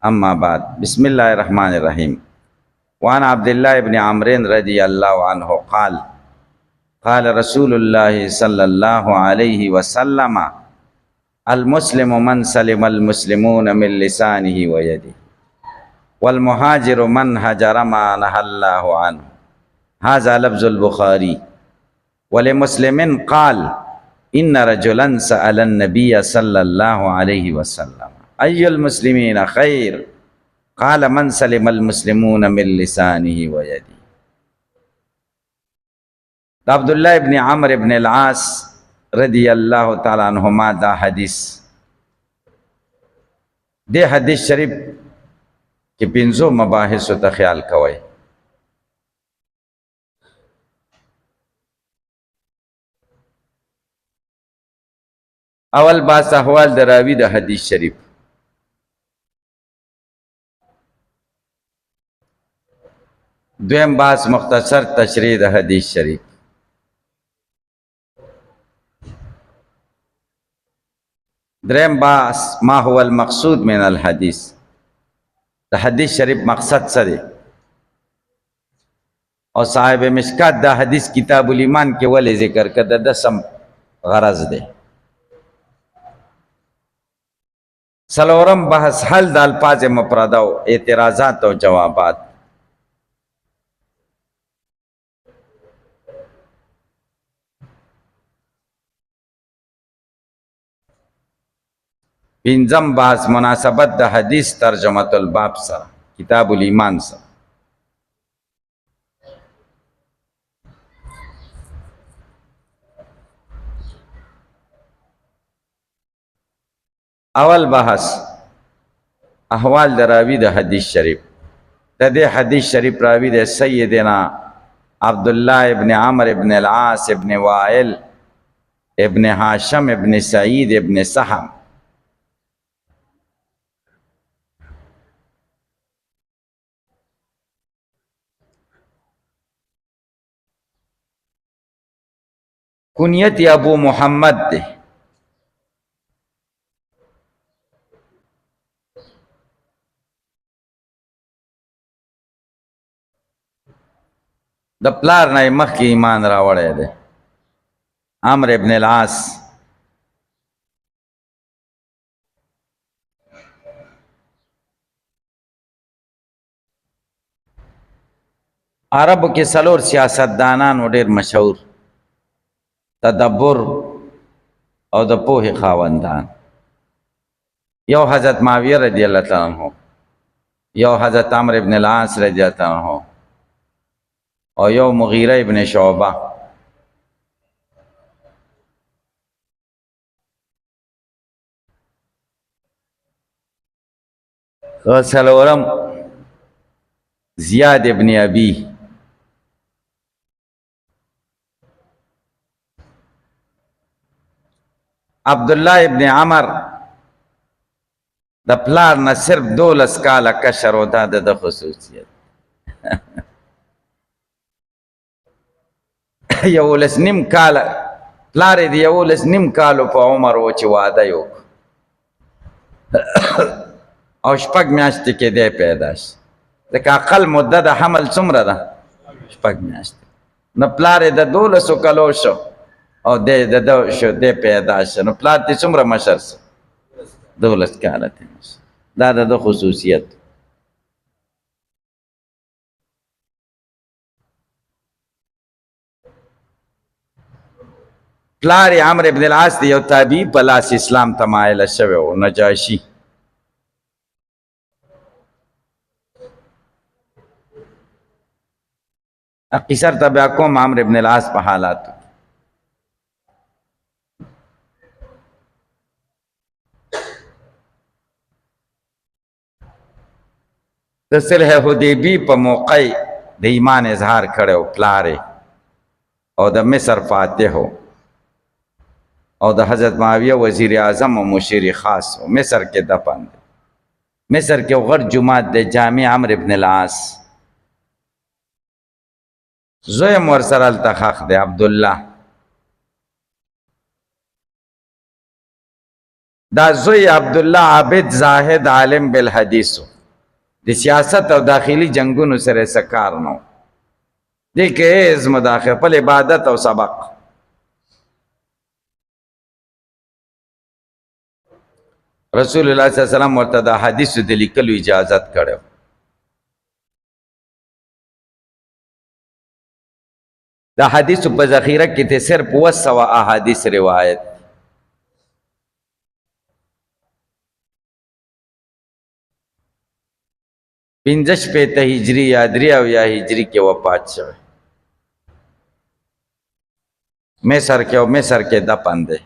اما بعد بسم اللہ الرحمن الرحیم وعن عبد الله بن عمرو رضی اللہ عنہ قال قال رسول اللہ صلی اللہ علیہ وسلم المسلم من سلم المسلمون من لسانه ويده والمهاجر من هجر ما نهى الله عنه هذا لفظ البخاری ولمسلم قال ان رجلا سأل النبي صلی اللہ علیہ وسلم ای المسلمین خیر قال من سلم المسلمون من لسانه ويده. عبداللہ ابن عمرو ابن العاص رضی اللہ تعالیٰ عنہما دا حدیث دے حدیث شریف کی پنزو مباحث تا خیال کوئے. اول باس احوال دراوی دا حدیث شریف، دویم باس مختصر تشریح دا حدیث شریف، دریم باس ما هو المقصود من الحدیث، دا حدیث شریف مقصد سرے، اور صاحب مشکات دا حدیث کتاب الایمان کے والے ذکر کر دا سم غرض دے. سلورم بحث حل دا الفاظ مفردہ و اعتراضات و جوابات. پنجم بحث مناسبت دا حدیث ترجمت الباب سا کتاب الایمان سا. اول بحث احوال دا راوی دا حدیث شریف. دا دے حدیث شریف راوی دا سیدنا عبداللہ ابن عمرو ابن العاص ابن وائل ابن ہاشم ابن سعید ابن سہم. کنیت ابو محمد دے. دا پلار نای مخ کی ایمان راوڑے دے عمرو ابن العاص. عرب کے سلور سیاست دانان و ډیر مشہور، تدبر او د پوهې خاوندان. یو حضرت معاویہ رضی اللہ تعالیٰ عنہ، یو حضرت عمرو ابن العاص رضی اللہ تعالیٰ عنہ، اور یو مغیرہ ابن شعبہ. و سلورم زیاد ابن ابی. عبداللہ ابن عمر دا پلار نہ صرف 12 کالا کشر و دا دا خصوصیت. یولس نیم کالا پلار دی یولس نیم کالو پا عمر و چی وعده یو او شپک میاشتی که دے پیداش. لیکن اقل مدد حمل سمرا دا شپک میاشتی نو پلار دا 12 کالو شو او دے دو شو دے پیداش نو پلار تی سمرا مشر سو 12 کالا تی مشر. دا دا خصوصیت. پلار عمرو ابن العاص دی یو تابعی پلاس اسلام تمایل شوی و نجاشی. اقصر تبع کوم عمرو ابن العاص پا حالات. د صلح حدیبی په موقع د ایمان اظهار کړو پلار او د مصر فاتح او د حضرت معاویہ وزیر اعظم و مشیر خاص و مصر کے دفن. مصر کے غر جماعت دے جامع عمرو ابن العاص. زویم ورسر التخاق دے عبداللہ. دا زوی عبدالله عابد زاهد عالم بالحدیثو د سیاست او داخلي جنگونو سره سکار نو دی که از مداخل پل عبادت او سبق رسول الله صلی الله علیه وسلم ورته دا حدیث د لیکلو اجازت کړو دا حدیث په ذخیره کې ته صرف 200 احادیث روایت پنځش په ته هجری یا دریا او یا هجری کې وفات شوه مصر کې دفن دی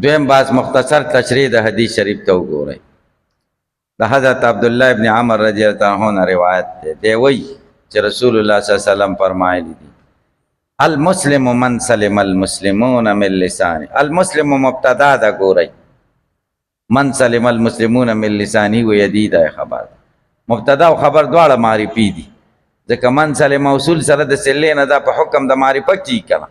دویم باز مختصر تشریح د حدیث شریف ته وګورئ د حضرت عبدالله ابن عمر رضی اللہ عنہ روایت دی وی چې رسول الله صلی الله علیه وسلم فرمایلی دي المسلم من سلم المسلمون من لسانه المسلم مبتدا دا ګورئ من سلم المسلمون من لسانه و یدی دا خبر مبتدا او خبر دواړه معرفي دي ځکه من سلم موصول سره د سلې نه دا په حکم د معرفت کی کړه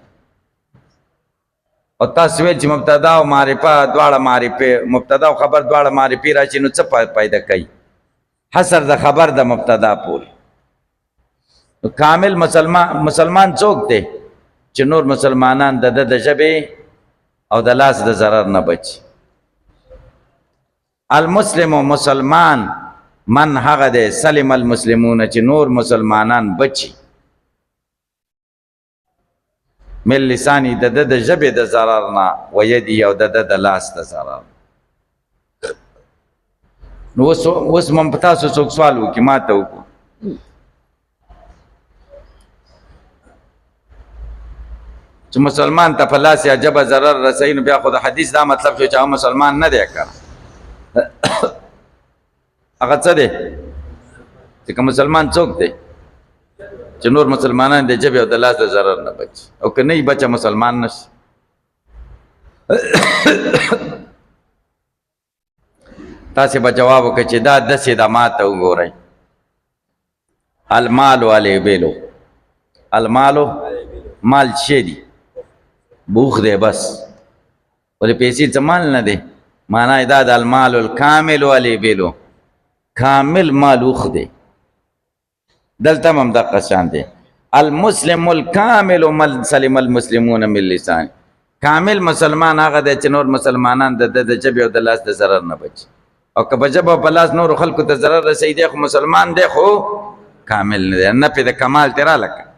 او تاسو ویل چې مبتدا او معرفه دواړه معرفه مبتدا او خبر دواړه معرفي راشي نو څه پیدا کوي حصر د خبر د مبتدا پورې کامل مسلمان څوک دی چې نور مسلمانان د ژبې او د لاس د ضرر نه بچي المسلم مسلمان من هغه دی سلم المسلمون چې نور مسلمانان بچي من لسانی د ژبې د ضرر نه و یدی او د لاس د ضرر نو اوس من په تاسو څوک سوال وکړي ما ته وکړو چې مسلمان ته په لاس یا جبه ضرر رسوي نو بیا خو د حدیث دا مطلب شو چې هغه مسلمان نه دی که هغه څه دی چې که مسلمان څوک دی چې نور مسلمانان د جبې او د لاس د ضرر نه بچي او که نه یې بچه مسلمان نشي تاسې به جواب وکړئ چې دا داسې ده ما ته وګورئ المالو علیبیلو المالو مال شی دی بوخ دی بس ولې پیسې څه مال نه دی معنا یې دا د المال الکامل علیبیلو کامل مال اوخ دی دلته هم دقه شان دی المسلم الکامل من سلم المسلمون من لسان کامل مسلمان هغه دی چې نور مسلمانان د ژبې او د لاس د ضرر نه بچي او که په ژبه په لاس نورو خلکو ته ضرر رسوي دی خو مسلمان دی خو کامل نه دی نفي د کمال ترې رالکه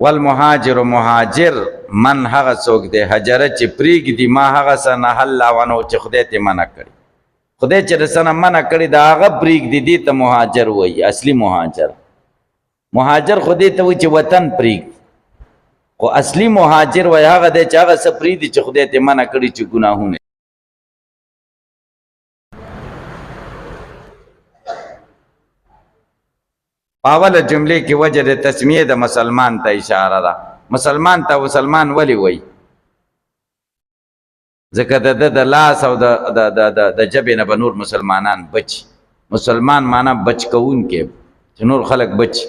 والمهاجر مهاجر من هغه څوک دی هجره چې پرېږدي ما هغه څه نه الله عنه چې خدای ته منع کړي خدای چې د څه نه منع کړي د هغه پرېږدي دې ته مهاجر وایي اصلي مهاجر خدای ته وایي چې وطن پرېږدي خو اصلي مهاجر وایي هغه دی چې هغه څه پرېږدي چې خدای ته منع کړي چې ګناهونه پاوله جملې کې وجه د تسمیه د مسلمان ته اشاره ده مسلمان ته مسلمان ولی وایي ځکه د لاس او د جبې نه به نور مسلمانان بچي مسلمان معنا بچ کوونکی چې نور خلک بچي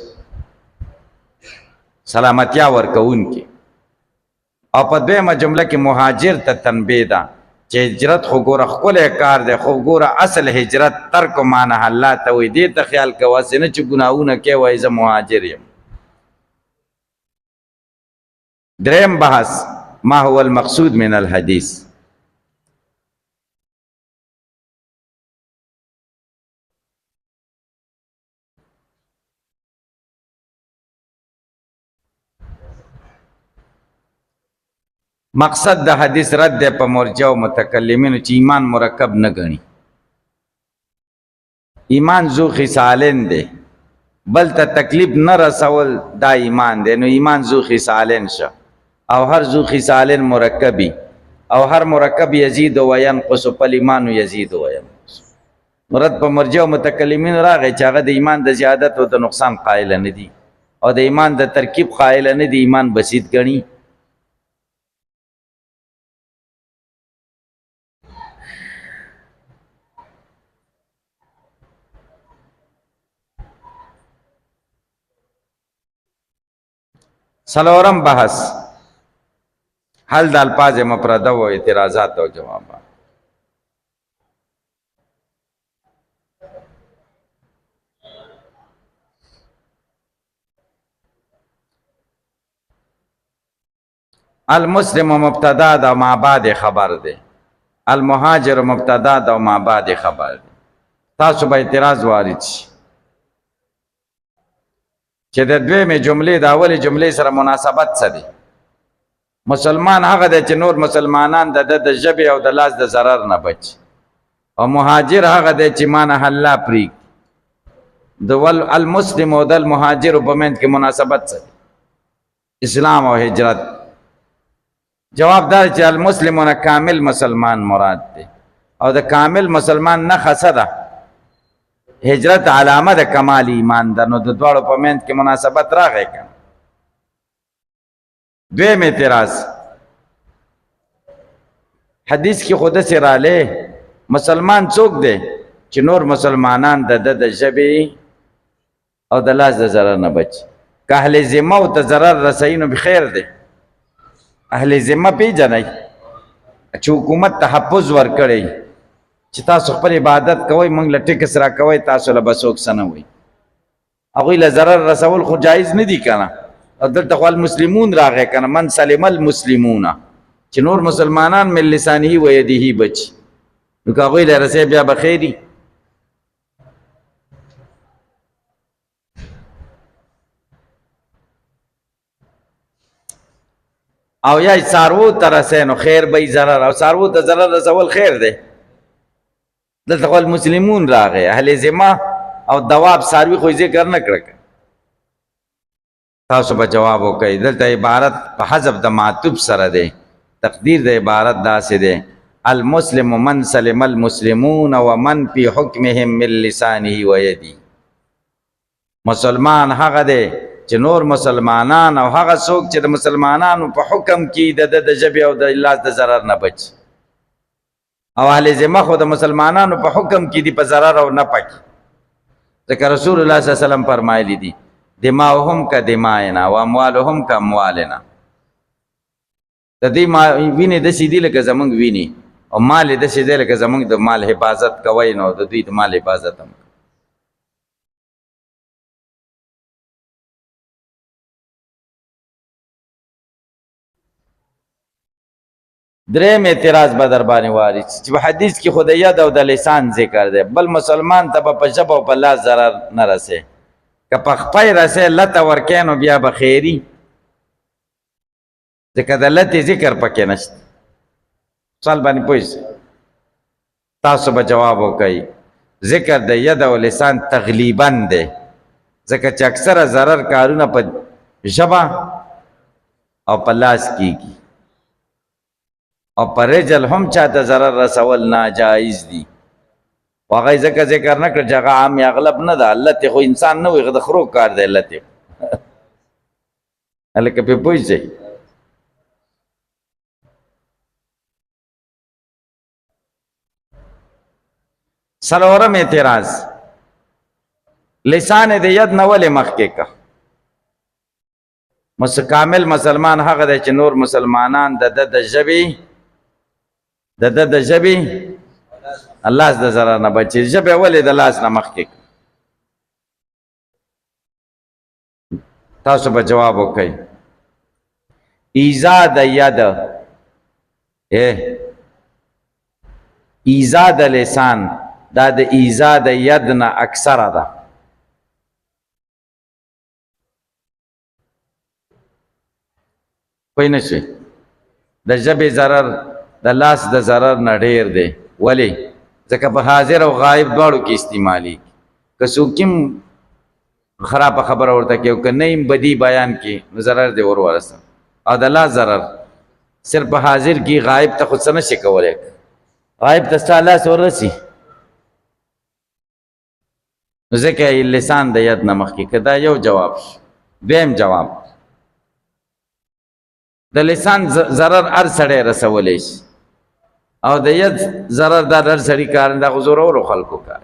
سلامتیا ورکوونکی او په دویمه جمله کې مهاجر ته تنبیه ده چې هجرت خو ګوره ښکلی کار دی خو ګوره اصل هجرت ترک معنه الله ته وایي دې ته خیال کوه هسې نه چې ګناهونه کوې وایي زه مهاجر یم دریم بحث ما هو المقصود من الحدیث مقصد د حدیث رد دی په مرجع او متکلمینو چې ایمان مرکب نه ګڼي ایمان ذو خصالین دی بل ته تکلیف نه رسول دا ایمان دی نو ایمان ذو خصالین شه او هر ذو خصالین مرکبی او هر مرکب یزید و ینقص فالایمان یزید و ینقص مرد په مرجع او متکلمینو راغی چې هغه د ایمان د زیادت او د نقصان قائل نه دي او د ایمان د ترکیب قائل نه دي ایمان بسیط ګڼي څلورم بحث حل د الفاظ مفرده و اعتراضات او جوابات. المسلم مبتدا دا ما بعد خبر ده، المهاجر مبتدا دا ما بعد خبر ده. تاسو به اعتراض وارد شي چې د دویمې جملې د اولې جملې سره مناسبت څه دی؟ مسلمان هغه دی چې نور مسلمانان د ژبې او د لاس د ضرر نه بچ، او مهاجر هغه دی چې مانه الله پرېږدي. د المسلم او د المهاجر په منځ کې مناسبت څه دی؟ اسلام او هجرت. جواب دار چې المسلمون کامل مسلمان مراد دی، او د کامل مسلمان نښه څه ده؟ هجرت علامه د کمال ایمان ده. نو د دواړو په منځ کې مناسبت راغی که. دویم اعتراض حدیث کې خو داسې رالی مسلمان څوک دی چې نور مسلمانان د ژبې او د لاس د ضرر نه بچي. که اهل ذمه او ته ضرر رسوي نو بخیر دی. اهل ذمه پیژنئ چې حکومت تحفظ ورکړی چې تاسو خپل عبادت کوئ، موږ له ټکس را کوئ، تاسو له به څوک څه نه وایي. هغوی له ضرر رسول خو جایز نه دي که نه. او دلته خو المسلمون راغی که نه، من سلم المسلمون، چې نور مسلمانان من لسانه و یده بچي. نو که هغوی له رسوي بیا به خیري. او یا څاروو ته رسوي نو خیر به ضرر، او څاروو ته ضرر رسول خیر دی. دلته خو المسلمون راغی، اهل ذمه او دواب څاروي خو ذکر نه کړه. تاسو به جواب وکئ. دلته عبارت په حذف د معطوف سره دی. تقدیر د عبارت داسې دی: المسلم من سلم المسلمون ومن فی حکمهم من لسانه و یدی. مسلمان هغه دی چې نور مسلمانان او هغه څوک چې د مسلمانانو په حکم کې د ژبې او د لاس د ضرر نه بچ. او اهل ذمه خو د مسلمانانو په حکم کې دي، په ضرر او نه پکې. ځکه رسول الله صلی الله علیه وسلم فرمایلی دي: دماؤهم کا دمائنا و اموالهم کا اموالنا. د دې وینې داسې دي لکه زمونږ وینې، او مال یې داسې دی لکه زمونږ د مال حفاظت کوئ، نو د دوی د مال حفاظت هم. دریم اعتراض به در باندې وارد چې په حدیث کې خو د ید او د لسان ذکر دی، بل مسلمان ته به په ژبه او په لاس ضرر نه رسي. که په خپای رسي لته ورکوي نو بیا به خیري، ځکه د لتې ذکر پکې نشته. سوال باندې پوه شئ. تاسو به جواب وکئ. ذکر د ید او لسان تغلیبا دی، ځکه چې اکثره ضرر کارونه په ژبه او په لاس کېږي، او پر رجل هم چاته ضرر رسول ناجایز دي. هغه ځکه ذکر نه کړ چې هغه عام اغلب نه ده. لتې خو انسان نه وي، د خرو کار دی لتې. هلکه پرې پوه شئ. څلورم اعتراض لسان د ید نه ولې مخکې که؟ کامل مسلمان هغه دی چې نور مسلمانان د ژبې الله د ضرر نه بچي. ژبه ولې د لاس نه مخکې؟ تاسو به جواب وکئ. ایذا د ید، ایذا د لسان دا د ایذا د ید نه اکثره ده. پوه نه شئ. د ژبې ضرر د لاس د ضرر نه ډېر دی. ولې؟ ځکه په حاضر او غایب دواړو کې استعمالي. که څوک هم خرابه خبره ورته کوي او که نه هم بدي بیان کړي نو ضرر دی ور ورسه. او د لاس ضرر صرف په حاضر کې، غایب ته خو څه نه شي کولی. غایب ته ستا لاس ورسي، نو ځکه لسان د ید نه مخکې که. دا یو جواب شو. دویم جواب د لسان ضرر هر سړی رسولی شي، او د ید ضرر دا هر سړي کار نه، دا خو زورورو خلکو کار.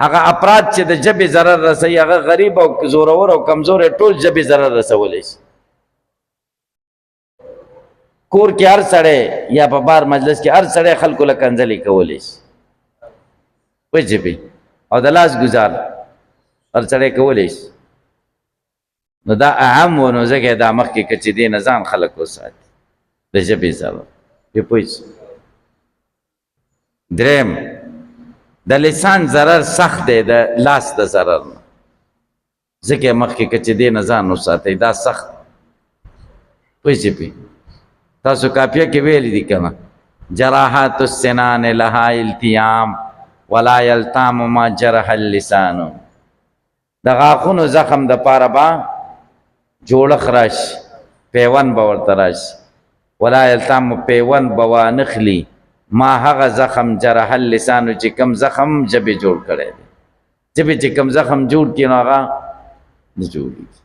هغه افراد چې د ژبې ضرر رسوي هغه غریب او زورور او کمزور ټول ژبې ضرر رسولی شي. کور کې هر سړی یا په بار مجلس کې هر سړی خلکو له کنځلې کولی شي په ژبې، او د لاس ګزار هر سړی کولی شي. نو دا اهم و، نو ځکه دا مخکې که چې دې نه ځان خلک وساتي د ژبې ضرر. پې پوه شي. دریم د لسان ضرر سخت دی د لاس د ضرر نه، ځکه مخکې که چې دې نه ځان وساتئ دا سخت. پوه شي پې تاسو کاپیه کې ویلی دي که نه جراحات السنان لها التیام ولا یلتام ما جرح اللسان. د غاښونو زخم د پاره به جوړښت راشي، پیوند به ورته راشي. ولا یلتام پیوند به وانخلي ما هغه زخم جرح اللسانو چې کم زخم ژبې جوړ کړی دی. ژبې چې کم زخم جوړ کړي نو هغه نه جوړېږي.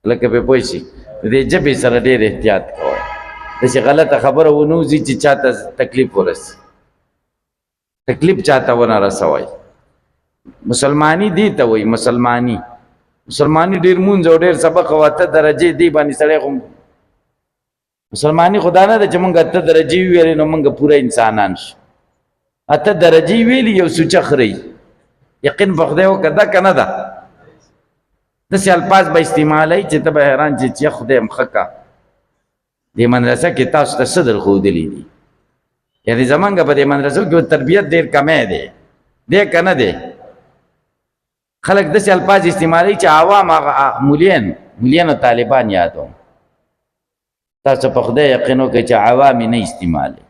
لکه پې پوه شي د دې ژبې سره ډېر احتیاط کوئ، داسې غلطه خبره ونوځي چې چاته تکلیف ورسي، تکلیف چاته ونه رسوئ. مسلمانی دی ته وایي مسلمانی ډېر مونځ او ډېر سبق او 8 درجې دی باندې سړی خو مسلمانی خدا نه ده چې مونږ 8 درجې ویلې نو مونږ پوره انسانان شو. 8 درجې ویلي یو سوچه خرئ، یقین په خدای وکړه دا که نه ده. داسې الفاظ به استعمالوي چې ته به حیران چې خدای م ښه کا. دې مدرسه کې تاسو ته څه درښودلي دي؟ یعنې زمونږ په دې مدرسو کې تربیت ډېر کمی دی که نه دی؟ خلک داسې الفاظ استعمالوي چې عوام هغه ملین او طالبان یادوم. تاسو په خدای یقین وکړئ چې عوام یې نه استعمالوي.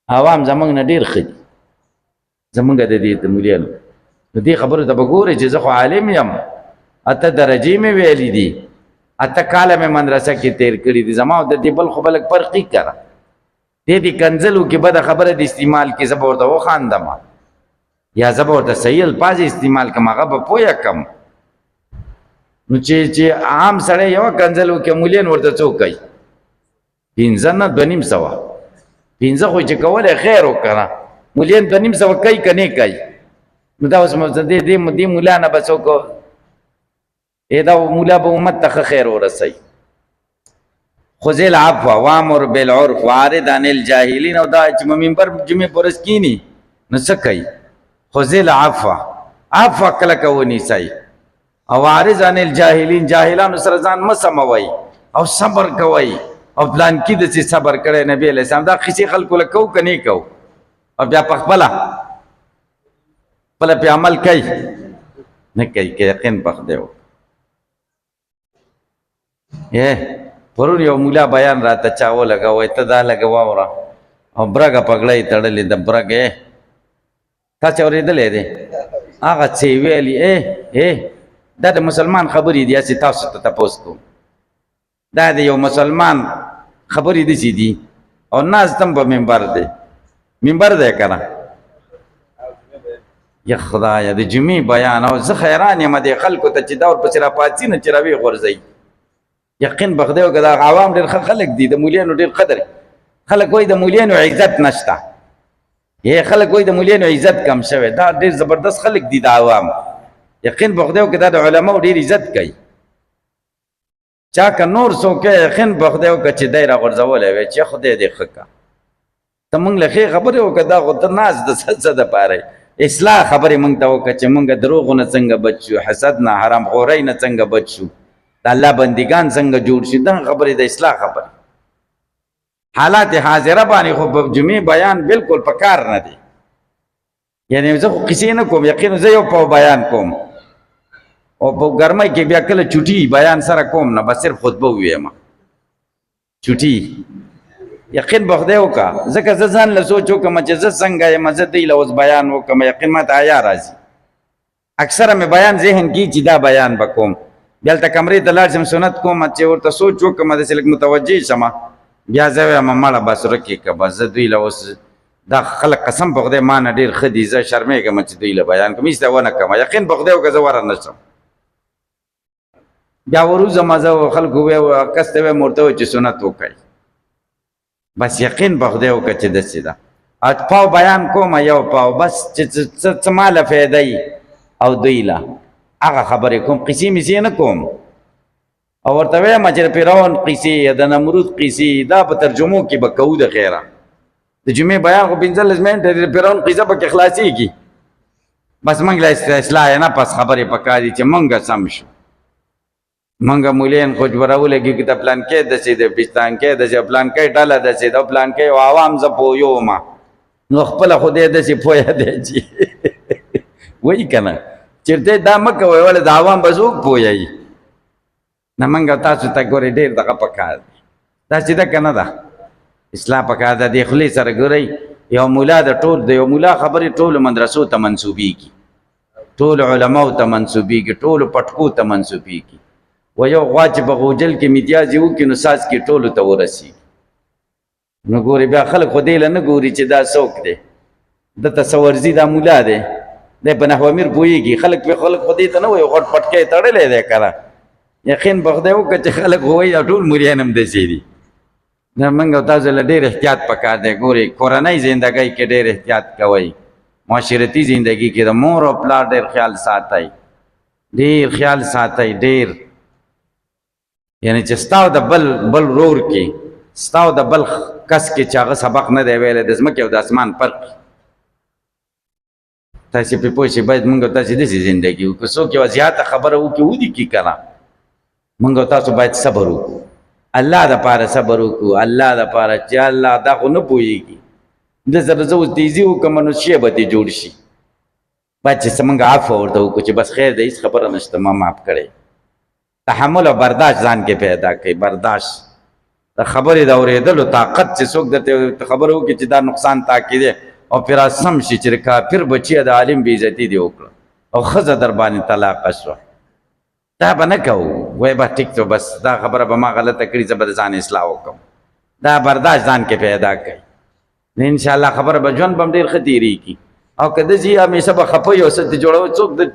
عوام زمونږ نه ډېر ښه دي، زمونږ د دې د ملیانو. نو دې خبرو ته به ګورئ چې زه خو عالم یم، 8 درجې مې ویلي دي، 8 کاله مې مدرسه کې تیر کړي دي. زما او د دې بل خو بلک فرقي کړه. دې کنځلو کې بده خبره د استعمال کې زه به ورته وخاندم یا زه به ورته صحیح الفاظ استعمال کړم، هغه به پویه کړم. نو چې عام سړی یوه کنځلو کې ملین ورته څوک کوي؟ 15 نه 250. 15 خو چې کولی خیر وکړه، ملین 250 کوي که نه کوي؟ نو دا اوس دې ملا نه به څوک دا مولا به امت ته ښه خیر ورسوي. خذ العفو وامر بالعرف وعرض عن الجاهلین. او دا چې منبر جمعې په ورځ کینی نو څه کوي؟ خذ العفو، عفو کلکه ونیسئ، او عارض عن الجاهلین، جاهلانو سره ځان مه سموئ، او صبر کوئ. او پلان کې داسې صبر کړی نبی علیه السلام. دا قصې خلکو له کوو که نه کوو؟ او بیا په خپله پې عمل کوي نه کوي که یقین په خدای وکړه. پرون یو مولا بیان راته چا ولګوی، ته دا لږه واوره. او برګه پګړۍ تړلې د برګې تا چې اورېدلی دی هغه څه یې ویلي. دا د مسلمان خبرې دي، هسې تاسو ته تپوس کوم. دا د یو مسلمان خبرې داسې دي او ناست هم په منبر دی که نه؟ یا خدایه د جمعې بیان. او زه حیران یم دې خلکو ته چې دا ورپسې راپاڅي نه چې راویې غورځوي. یقین په خدای وکړه دا عوام ډېر ښه خلک دي، د مولیانو ډېر قدر. خلک وایي د مولیانو عزت نشته، خلک وایي د مولیانو عزت کم شوی. دا ډېر زبردست خلک دي د عوام. یقین په خدای وکړه دا د علماو ډېر عزت کوي. چا که نور څوک یقین په خدای وکړه چې دی راغورځولی وی چې خدای دې ښه کا. ته موږ له ښې خبرې وکړه، دا خو ته ناز د څه دپاره اصلاح خبرې موږ ته وکړه چې موږ دروغو نه څنګه بچ شو، حسد نه، حرام خورۍ نه څنګه بچ شو، د الله بندګان څنګه جوړ شي. دا خبرې د اصلاح خبرې. حالات حاضره باندې خو په جمعې بیان بالکل په کار نه دی. یعنې زه خو قصې نه کوم، یقین زه یو په بیان کوم، او په ګرمۍ کې بیا کله چوټي بیان سره کوم نه، بس صرف خطبه وویم چوټي. یقین به خدای وکړه ځکه زه ځان له سوچ وکړم چې زه څنګه یم، زه دوی له اوس بیان وکړم، یقین ما ته حیا راځي. اکثره مې بیان ذهن کې چې دا بیان به کوم، بیا هلته کمرې ته لاړ شم سنت کوم، چې ورته سوچ وکړم داسې لږ متوجه شم، بیا زه وایم مړه بس ورکې که بس زه دوی له اوس دا خلک قسم په خدای ما نه ډېر ښه دي، زه شرمېږم چې دوی له بیان کوم، هېڅ ته ونه کړم. یقین په خدای وکړه زه ور نه شم. بیا وروځم زه خلکو کس ته ویم ورته وایي چې سنت وکړئ. بس یقین په خدای وکړه چې داسې ده. پاو بیان کوم یو پاو بس چې څه ماله فایده او دوی له هغه خبرې کوم، قصې مسې نه کوم. او ورته وایم چې د فرعون قصې د نمرود قصې دا په ترجمو کې به کوو د خیره. د جمعې بیان خو 15 منټه د فرعون قصه پکې خلاصېږي. بس موږ له اصلاح نه پس خبرې پکار دي چې موږ سم شو. موږ مولین خو جوړولګي چې د پلانکې داسې د پښتانکې داسې پلانکې ډله داسې د پلانکې او عوام زه پوهیوم نو خپله خو دې داسې پوهه دی چې وایي که نه چېرته دا مه کوئ ولې د عوام به څوک پوهیي. نه موږ تاسو ته ګورئ ډېر دغه پکار دی. داسې ده که نه ده اصلاح پکار ده. دې خولې سره ګورئ یو مولا د یو مولا خبرې ټولو مدرسو ته منسوبېږي، ټولو علماو ته منسوبېږي، ټولو پټکو ته منسوبېږي. و یو غوا چې په غوجل کې متیازې وکړي نو ساز کې ټولو ته ورسېږي. نو ګورې بیا خلک خو دې له نه ګوري چې دا څوک دی، دته څه ورځي دا مولا دی، دی په نحو امیر پوهېږي. خلک خو دې ته نه وایي غټ پټکی تړلی دی که نه. یقین به خدای وکړه چې خلک خو وایي دا ټول مریان هم داسې دي. دا موږ او تاسو له ډېر احتیاط پکار دی. ګورئ کورنۍ زندګۍ کې ډېر احتیاط کوئ، معاشرتي زندګي کې د مور او پلار ډېر خیال ساتئ، ډېر خیال ساتئ ډېر. یعنی چې ستاو د بل رور کې ستاو د بل کس کې چې هغه سبق نه دی ویلی د ځمکې او د اسمان فرق تاسې پرې پوه شئ. باید موږ او تاسې داسې زندګي وکړو. څوک یوه زیاته خبره وکړي ودرېږي که نه موږ او تاسو باید صبر وکړو، الله دپاره صبر وکړو، الله دپاره چې الله دا خو نه پوهېږي د سره زه اوس تیزي وکړم نو شی به ترې جوړ شي. باید چې څه موږ عفو ورته وکړو چې بس خیر دی هېڅ خبره نشته ما معاف کړی. تحمل او برداشت ځان کې پیدا کوي. برداشت د خبرې د اورېدلو طاقت چې څوک درته خبره وکړي چې دا نقصان تا کې دی او پرې سم شي چې کافر بچیه د عالم بې عزتي دې وکړه او ښځه در باندې طلاقه شوه، دا به نه کوو. وایي به ټیک ته بس دا خبره به ما غلطه کړي زه به د ځان اصلاح وکړم. دا برداشت ځان کې پیدا کوي. نو انشاءالله خبره به ژوند به هم ډېر ښه تېرېږي. او که داسې همیشه به خفه وي او څه ته جوړوي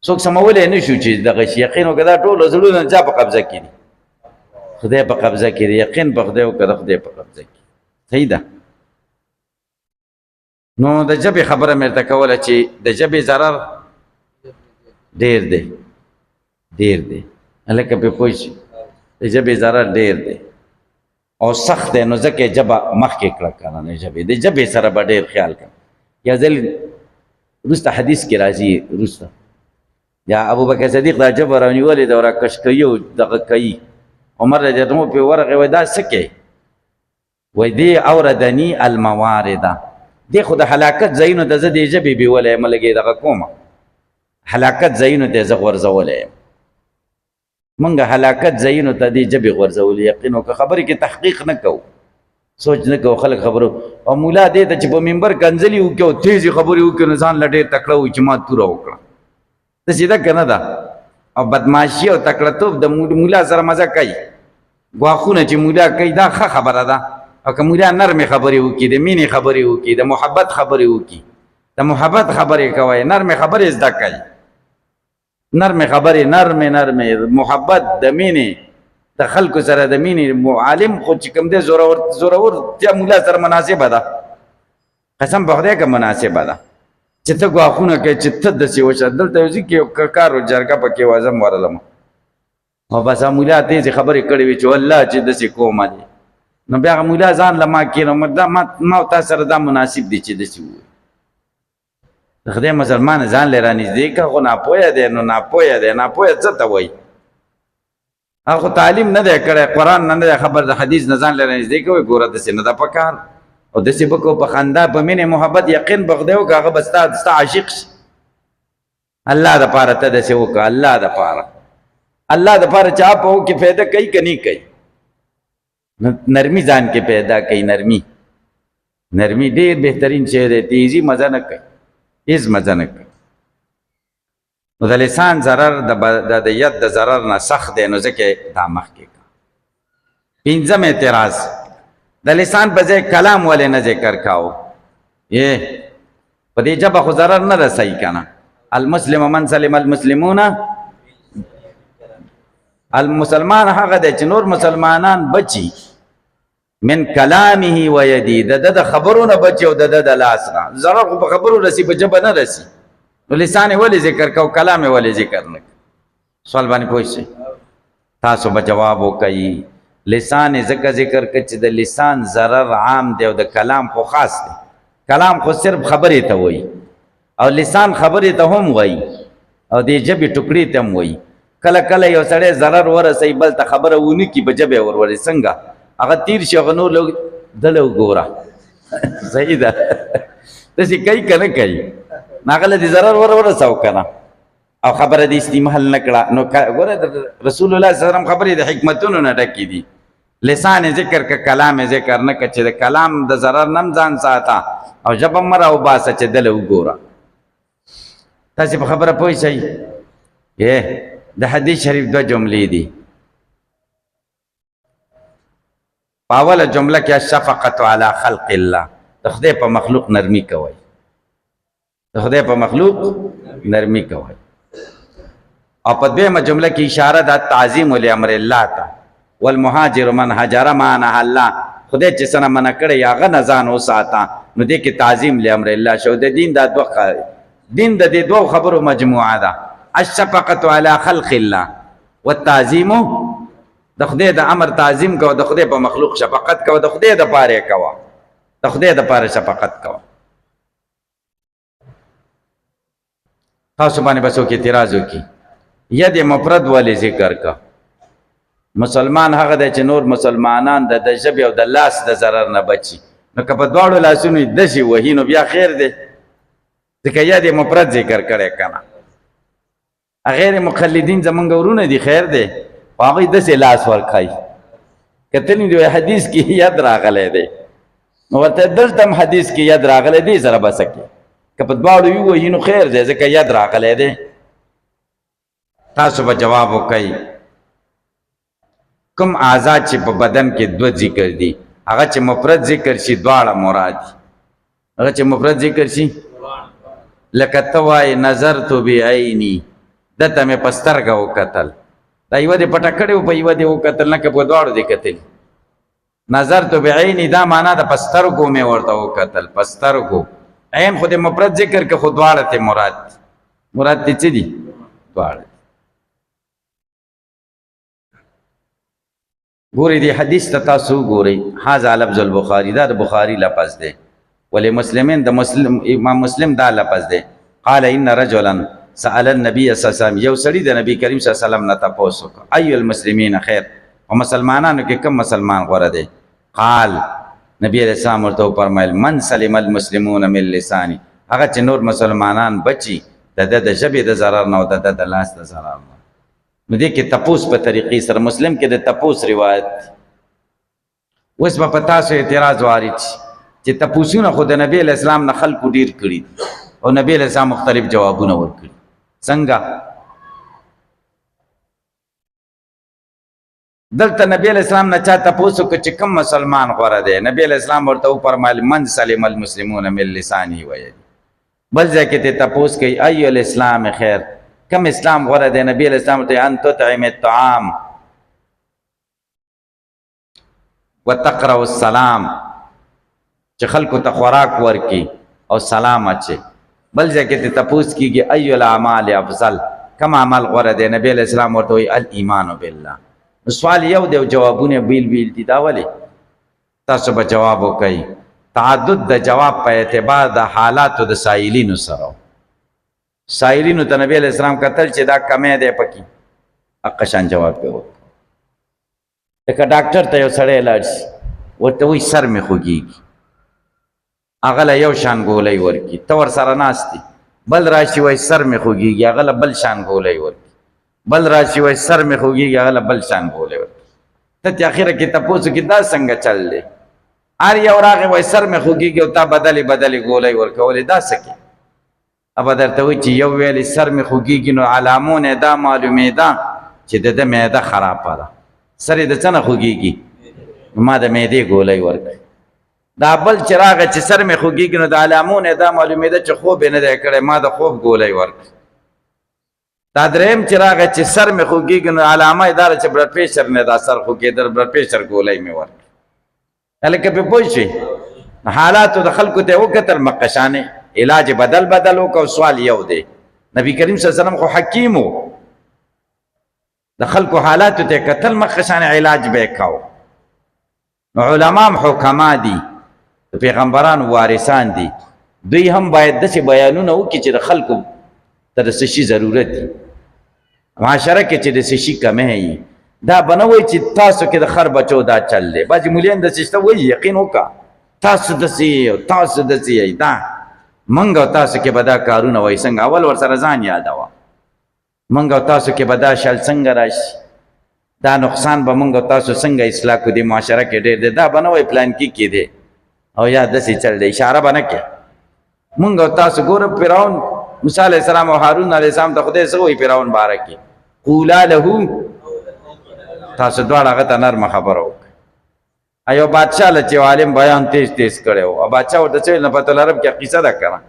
څوک سمولی نه شو چې دغه شي. یقین وکړه دا ټول زړونه چا په قبضه کې دي؟ خدای په قبضه کې دی. یقین په خدای وکړه د خدای په قبضه کې. صحیح ده. نو د ژبې خبره مې درته کوله چې د ژبې ضرر ډېر دی، ډېر دی. هلکه پرې پوه شي د ژبې ضرر ډېر دی او سخت دی. نو ځکه ژبه مخکې کړه که نه ژبې د ژبې سره به ډېر خیال کړه. یا ځل وروسته حدیث کې راځي وروسته یا ابوبکر صدیق دا ژبه رانیولې ده او راکش کوي او دغه کوي. عمر رضی الله عنه پرې ورغی وایي دا څه کوي؟ وایي دې اوردني الموارده، دې خو د هلاکت ځایونو ته زه دې ژبې بیولی یم لږې دغه کومه هلاکت ځایونو ته یې زه غورځولی یم. موږ هلاکت ځایونو ته دې ژبې غورځولې. یقین وکړه خبرې کې تحقیق نه کوو، سوچ نه کوو. خلک خبرو او مولا دې ته چې په منبر کنځلې وکړي او تیزې خبرې وکړي نو ځان له ډېر تکړه وي چې ما توره وکړه. داسې ده که نه ده؟ او بدماشي او تکړهتوب د مولا سره مزه کوي. ګواښونه چې مولا کوي دا ښه خبره ده. او که مولا نرمې خبرې وکړي، د مینې خبرې وکړي، د محبت خبرې وکړي، د محبت خبرې کوئ، نرمې خبرې زده کوي. نرمې خبرې نرمې محبت د مینې د خلکو سره د مینې. عالم خو چې کوم دی زورورتیا مولا سره مناسبه ده. قسم په خدای که مناسبه ده چې ته ګواښونه کوې چې ته داسې وشه. دلته یو ځای کې یو ککار و جرګه پکې وه زه هم ورغلم او بس مولا تېزې خبرې کړې وې چې والله چې داسې کومه دی. نو بیا هغه مولا ځان له ما کېنو ما او تا سره دا مناسب دی چې داسې ووایي. د خدای مسلمان ځان له رانږدې کړه خو ناپوهه دی. نو ناپوهه دی، ناپوهه څه ته وایي؟ هغه خو تعلیم نه دی کړی، قرآن نه دی خبر، د حدیث نه ځان له رانږدې کوئ. ګوره داسې نه ده پکار. او داسې به کو په خندا په مینې محبت. یقین به خدای وکړه هغه به ستا عاشق شي. الله دپاره ته داسې وکړه. الله دپاره الله دپاره چا په هو کې فایده کوي که نه کوي؟ نرمي ځان کې پیدا کوي. نرمي ډېر بهترین شی دی. تیزي مزه نه کوي، هېڅ مزه نه کوي. نو د لسان ضرر د ید د ضرر نه سخت دی. نو ځکه دا مخکې کړه. پنځم اعتراض د لسان په ځای کلام ولې نه ذکر کاو؟ په دې ژبه خو ضرر نه رسوي که نه. المسلم من سلم المسلمون، المسلمان هغه دی چې نور مسلمانان بچي من کلامه و یدی، د خبرو نه بچي او د لاس نه. ضرر خو په خبرو رسی، په ژبه نه رسی. نو لسان یې ولې ذکر کو، کلام یې ولې ذکر نه؟ سوال باندې پوه شئ. تاسو به جواب وکئ. لسان یې ځکه ذکر کړ چې د لسان ضرر عام دی او د کلام خو خاص دی. کلام خو صرف خبرې ته وایي او لسان خبرې ته هم وایي او د ژبې ټکړې ته هم وایي. کله کله یو سړی ضرر ورسوي بل ته خبره ونه کړي، په ژبه یې ورولي. څنګه هغه تیر شي، هغه نور دله وګوره. صحیح ده. داسې کوي که نه کوي؟ هغه له دې ضرر ورسو که نه، او خبره دې استعمال نه کړه. نو ګوره رسول الله صلی الله علیه وسلم خبرې د حکمتونو نه ډکې دي. لسان ذکر که کلام ذکر نه که، چې د کلام د ضرر نه ځان ساته او ژبه مه راوباسه چې دله وګوره. تاسې په خبره پوه شئ. د حدیث شریف دوه جملې دي. په اوله جمله کې الشفقة علی خلق الله، د خدای په مخلوق نرمي کوئ. د خدای په مخلوق نرمي کوئ. او په دویمه جمله کې اشاره ده تعظیم لامر الله ته. والمهاجر من هجر ما نهى الله، خدای چې څه نه منع کړی هغه نه ځان وساته. نو دې کې تعظیم لامر الله شو. د دین دا دین د دې دوه خبرو مجموعه ده. الشفقة علی خلق الله والتعظیم، د خدای د امر تعظیم کوه، د خدای په مخلوق شفقت کوه، د خدای د پاره کوه، د خدای د پاره شفقت کوه. تاسو باندې بس وکي اعتراض وکي. ید مفرد ولې ذکر کا؟ مسلمان هغه دی چې نور مسلمانان د ژبې او د لاس د ضرر نه بچي. نو که په دواړو لاسونو یې دشي وهي نو بیا خیر دی، ځکه ید مفرد ذکر کړی که نه. غیر مقلدین زمونږ ورونه دي، خیر دی، خو هغوی داسې لاس ورکوي. کتلی دی حدیث کې ید راغلی دی، نو ورته دلته هم حدیث کې ید راغلی دی، سره به څه کوي؟ که په دواړو ووایي نو خیر دی، ځکه ید راغلی دی. تاسو به جواب وکئ. کوم اعضا چې په بدن کې دوه ذکر دي، هغه چې مفرد ذکر شي دواړه مراد دي. هغه چې مفرد ذکر شي، لکه ته وایې نظرت بعیني، دته مې په سترګه وکتل. دا یوه دې پټه کړې وه، په یوه دې وکتل، نه که په دواړو دې کتلي. نظرت بعیني دا معنا ده په سترګو مې ورته وکتل، په سترګو. عین خو دې مفرد ذکر که، خو دواړه ته مراد دي. مراد دې څه دي؟ دواړه. ګورئ دې حدیث ته تاسو وګورئ. هذا لفظ البخاري، دا د بخاري لفظ دی. ولې مسلمین د امام مسلم دا لفظ دی. قال ان رجلا سأل النبي صلی الله علیه وسلم، یو سړي د نبی کریم صلی الله علیه وسلم نه تپوس وکړ، ای المسلمین خیر، او مسلمانانو کې کوم مسلمان غوره دی؟ قال نبی علیہ السلام ورته وفرمایل من سلم المسلمون من لسانی، هغه چې نور مسلمانان بچي د د ژبې د ضرر نه او د لاس د ضرر نه. نو دې کې تپوس په طریقې سره مسلم کې د تپوس روایت. اوس به په تاسو اعتراض وارد شي چې تپوسونه خو د نبی علیہ السلام نه خلکو ډیر کړي او نبی علیہ السلام مختلف جوابونه ورکړي. څنګه؟ دلته نبی علیہ السلام نه چا تپوس وکړ چې کوم مسلمان غوره دی؟ نبی علیہ السلام ورته وفرمایل من سلم المسلمون من لسانه و یده. بل ځای کې ته تپوس کوي ای الاسلام خیر، کم اسلام غوره دی؟ نبی علیہ السلام ته ان تطعم الطعام وتقرأ السلام، چې خلکو ته خوراک ورکي او سلام اچي. بل ځای کې ته تپوس کیږي ای الاعمال افضل، کم عمل غوره دی؟ نبی علیہ السلام ورته وایي الایمان بالله. سوال یو دی او جوابونه بیل بیل دي. دا ولې؟ تاسو به جواب وکئ. تعدد د جواب په اعتبار د حالاتو د سائلینو سره. سائلینو ته نبی علیہ السلام کتل چې دا کمی دی پکې، حق شان جواب پې وکړ. لکه ډاکټر ته یو سړی لاړ شي، ورته وایي سر مې خوږېږي، هغه له یو شان ګولۍ ورکړي، ته ورسره ناست دي. بل راشي وایي سر مې خوږېږي، هغه له بل شان ګولۍ ورکړي. بل راشي وایي سر مې خوږېږي، هغه له بل شان ګولۍ ورکړي. ته چې اخره کې تپوس وکړي دا څنګه چل دی؟ هر یو راغی وایي سر مې خوږېږي او تا بدلې بدلې ګولۍ ورکولې، دا څه کې؟ ابا درته وایي چې یو ویلې سر مې خوږېږي نو علامونه دا معلومېده چې د ده معده خرابه ده. سر یې د څه نه خوږېږي؟ ما د معدې ګولۍ ورکړي. دا بل چې راغی چې سر مې خوږېږي نو د علامونه دا معلومېده چې خوب یې نه دی کړی، ما د خوب ګولۍ ورکړي. دا دریم چې راغی چې سر مې خوږېږي نو علامه یې دا ده چې بلډ پریشر نه دا سر خوږېدل، بلډ پریشر ګولۍ مې ورکړي. هلکه پې پوه شوې حالاتو د خلکو ته وکتل مقشانې علاج بدل بدل وکړو سوال یو دی نبی کریم صلی الله علیه وسلم خو حکیم و د خلکو حالاتو ته کتل مقشانې علاج به یې کاو نو علما هم حکما دي د پیغمبرانو وارثان دي دوی هم باید داسې بیانونه وکړي چې د خلکو ته د څه شي ضرورت دي معاشره کې چې د څه شي کمی وي دا به نه وایي چې تاسو کې د خر بچو دا چل دی بعضې مولیان داسې شته وایي یقین وکړه تاسو داسې یې او تاسو داسې یې دا موږ او تاسو کې به دا کارونه وایي څنګه اول ورسره ځان یادوه موږ او تاسو کې به دا شل څنګه راشي دا نقصان به موږ او تاسو څنګه اصلاح کړو دې معاشره کې ډېر دی دا به نه وایي پلان کې دی او یا داسې چل دی اشاره به نه کوي موږ او تاسو ګوره فرعون موسی علیه السلام او هارون علیه السلام ته خدای څه وایي فرعون باره کې قولا له تاسو دواړه هغه ته نرمه خبره وکړئ ایو بادشاه له چې عالم بیان تیز تیز کړی و او بادشاه ورته څه ویل نفت العرب کې قصه ده که نه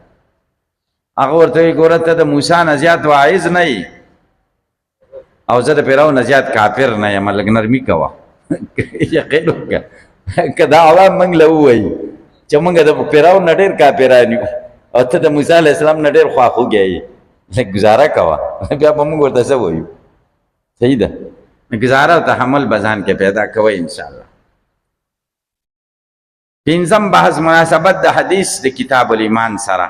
هغه ورته وایي ګوره ته د موسی نه زیات واعظ نه یې او زه د فرعون نه زیات کافر نه یم لږ نرمي کوه یقین وکړه که دا عوام موږ له ووایي چې موږ د فرعون نه ډېر کافران یو او ته د موسی علیه السلام نه ډېر خواخوږی یې لږ ګزاره کوه بیا به موږ ورته څه وایو صحیح ده گزارہ و تحمل بزان کے پیدا کوئی انشاءاللہ پینزم بحث مناسبت دا حدیث دا کتاب الایمان سرا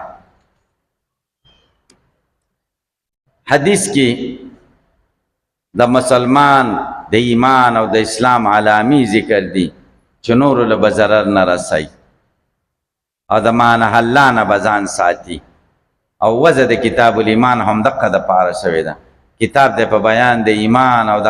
حدیث کی دا مسلمان دا ایمان او دا اسلام علامی ذکر دی چنور لبزرر نرسائی او دا معنی حلان بزان ساتی او وزد کتاب الایمان هم دقا دا پارا شوی دا کتاب دا پا بیان دا ایمان او دا